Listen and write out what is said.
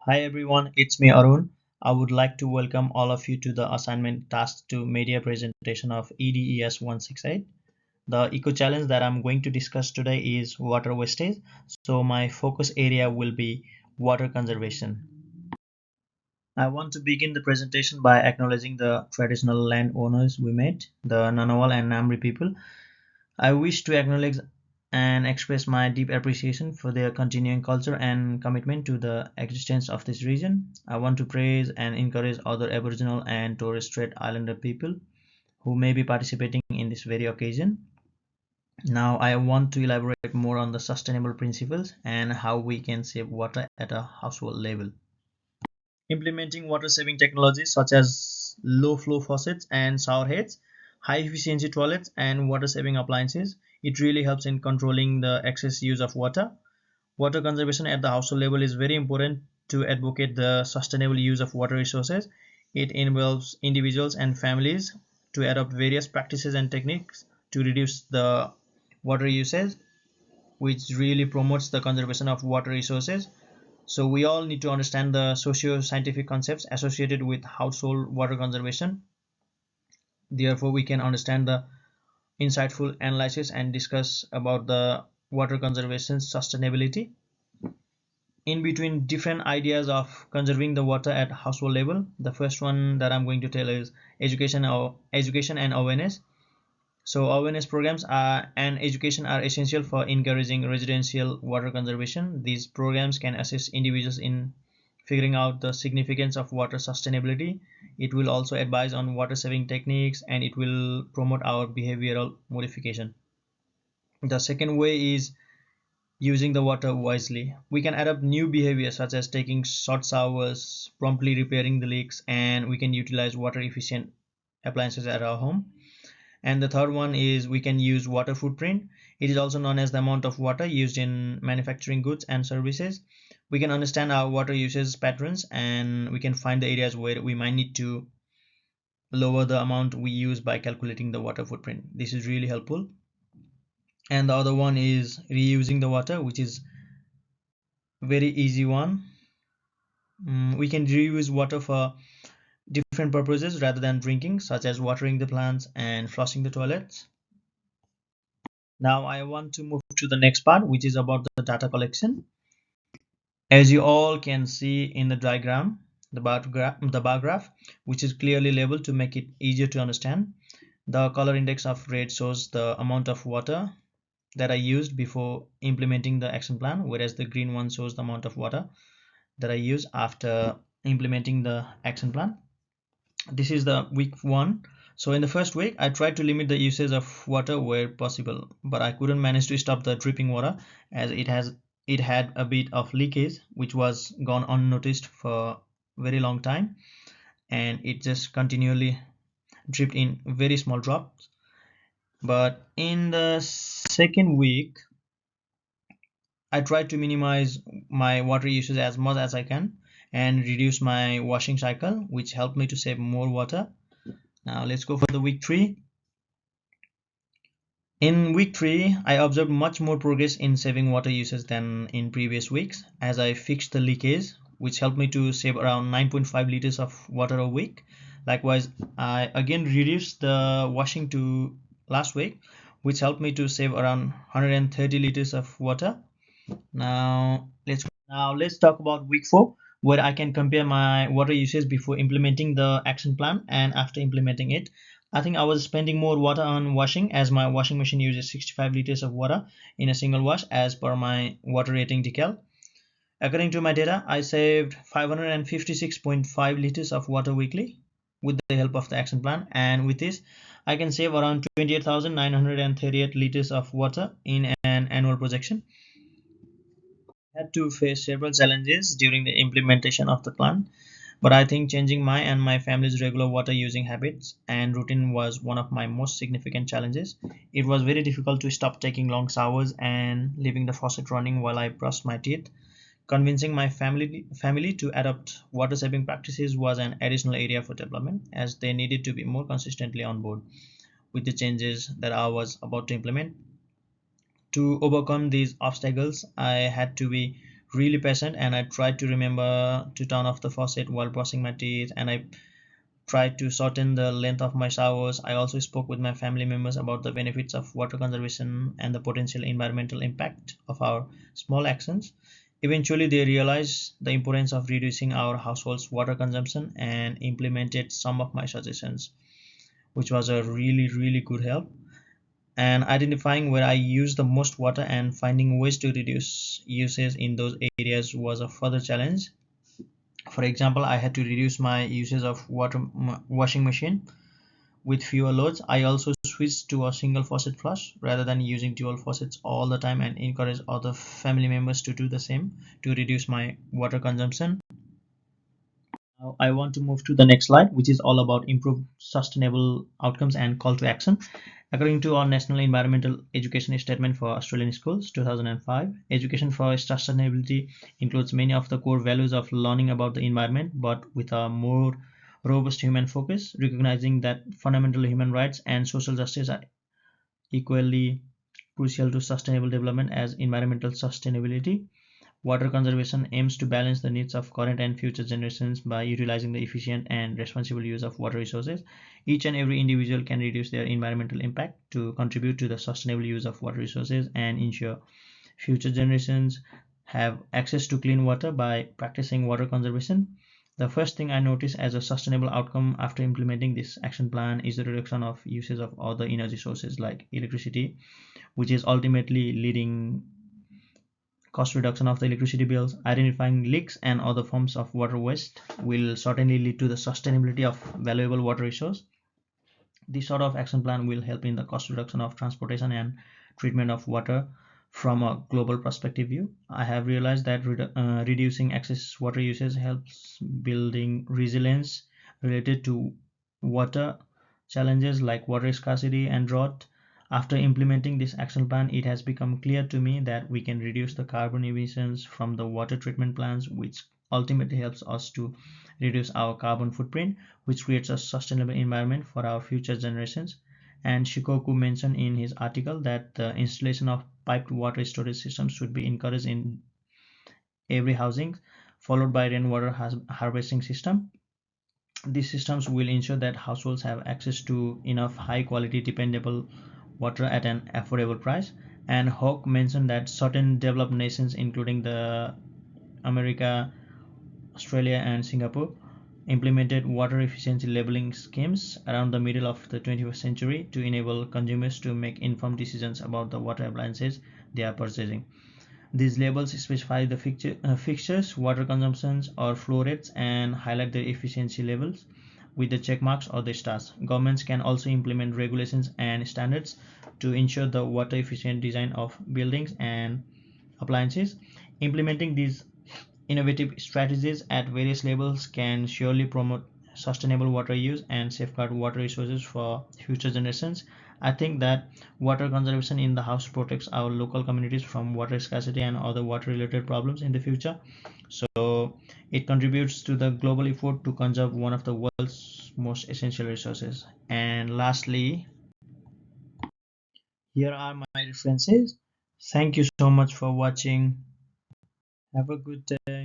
Hi everyone, it's me Arun. I would like to welcome all of you to the assignment task to media presentation of EDES168. The eco challenge that I'm going to discuss today is water wastage. So my focus area will be water conservation. I want to begin the presentation by acknowledging the traditional landowners we met, the Nanawal and Namri people. I wish to acknowledge and express my deep appreciation for their continuing culture and commitment to the existence of this region. I want to praise and encourage other Aboriginal and Torres Strait Islander people who may be participating in this very occasion. Now, I want to elaborate more on the sustainable principles and how we can save water at a household level. Implementing water-saving technologies such as low-flow faucets and shower heads, high-efficiency toilets, and water-saving appliances, it really helps in controlling the excess use of water. Water conservation at the household level is very important to advocate the sustainable use of water resources. It involves individuals and families to adopt various practices and techniques to reduce the water usage, which really promotes the conservation of water resources. So we all need to understand the socio-scientific concepts associated with household water conservation. Therefore, we can understand the insightful analysis and discuss about the water conservation sustainability. In between different ideas of conserving the water at household level, the first one that I'm going to tell is education and awareness. So awareness programs and education are essential for encouraging residential water conservation. These programs can assist individuals in figuring out the significance of water sustainability. It will also advise on water saving techniques and it will promote our behavioral modification. The second way is using the water wisely. We can adopt new behaviors such as taking short showers, promptly repairing the leaks, and we can utilize water efficient appliances at our home. And the third one is we can use water footprint. It is also known as the amount of water used in manufacturing goods and services. We can understand our water usage patterns and we can find the areas where we might need to lower the amount we use by calculating the water footprint. This is really helpful. And the other one is reusing the water, which is very easy one. We can reuse water for different purposes rather than drinking, such as watering the plants and flushing the toilets. Now I want to move to the next part, which is about the data collection. As you all can see in the diagram, the bar graph, which is clearly labeled to make it easier to understand. The color index of red shows the amount of water that I used before implementing the action plan, whereas the green one shows the amount of water that I use after implementing the action plan. This is the week one. So in the first week, I tried to limit the usage of water where possible, but I couldn't manage to stop the dripping water as it had a bit of leakage which was gone unnoticed for a very long time, and it just continually dripped in very small drops. But in the second week, I tried to minimize my water usage as much as I can and reduce my washing cycle, which helped me to save more water. Now let's go for the week 3. In week 3, I observed much more progress in saving water usage than in previous weeks as I fixed the leakage, which helped me to save around 9.5 liters of water a week. Likewise, I again reduced the washing to last week, which helped me to save around 130 liters of water. Now let's talk about week 4, where I can compare my water usage before implementing the action plan and after implementing it. I think I was spending more water on washing as my washing machine uses 65 liters of water in a single wash as per my water rating decal. According to my data, I saved 556.5 liters of water weekly with the help of the action plan, and with this I can save around 28,938 liters of water in an annual projection. Had to face several challenges during the implementation of the plan, but I think changing my and my family's regular water using habits and routine was one of my most significant challenges. It was very difficult to stop taking long showers and leaving the faucet running while I brushed my teeth. Convincing my family to adopt water saving practices was an additional area for development as they needed to be more consistently on board with the changes that I was about to implement. To overcome these obstacles, I had to be really patient, and I tried to remember to turn off the faucet while brushing my teeth, and I tried to shorten the length of my showers. I also spoke with my family members about the benefits of water conservation and the potential environmental impact of our small actions. Eventually, they realized the importance of reducing our household's water consumption and implemented some of my suggestions, which was a really good help. And identifying where I use the most water and finding ways to reduce usage in those areas was a further challenge. For example, I had to reduce my usage of water washing machine with fewer loads. I also switched to a single faucet flush rather than using dual faucets all the time, and encourage other family members to do the same to reduce my water consumption. Now I want to move to the next slide, which is all about improved sustainable outcomes and call to action. According to our National Environmental Education Statement for Australian Schools 2005, education for sustainability includes many of the core values of learning about the environment, but with a more robust human focus, recognizing that fundamental human rights and social justice are equally crucial to sustainable development as environmental sustainability. Water conservation aims to balance the needs of current and future generations by utilizing the efficient and responsible use of water resources. Each and every individual can reduce their environmental impact to contribute to the sustainable use of water resources and ensure future generations have access to clean water by practicing water conservation. The first thing I notice as a sustainable outcome after implementing this action plan is the reduction of usage of other energy sources like electricity, which is ultimately leading cost reduction of the electricity bills. Identifying leaks and other forms of water waste will certainly lead to the sustainability of valuable water resource. This sort of action plan will help in the cost reduction of transportation and treatment of water from a global perspective view. I have realized that reducing excess water usage helps building resilience related to water challenges like water scarcity and drought. After implementing this action plan, it has become clear to me that we can reduce the carbon emissions from the water treatment plants, which ultimately helps us to reduce our carbon footprint, which creates a sustainable environment for our future generations. And Shikoku mentioned in his article that the installation of piped water storage systems should be encouraged in every housing, followed by rainwater harvesting system. These systems will ensure that households have access to enough high quality dependable water at an affordable price. And Hawke mentioned that certain developed nations, including the America, Australia and Singapore, implemented water efficiency labeling schemes around the middle of the 21st century to enable consumers to make informed decisions about the water appliances they are purchasing. These labels specify the fixtures, water consumptions, or flow rates and highlight their efficiency levels with the check marks or the stars. Governments can also implement regulations and standards to ensure the water efficient design of buildings and appliances. Implementing these innovative strategies at various levels can surely promote sustainable water use and safeguard water resources for future generations. I think that water conservation in the house protects our local communities from water scarcity and other water related problems in the future. So it contributes to the global effort to conserve one of the world's most essential resources. And lastly, here are my references. Thank you so much for watching. Have a good day.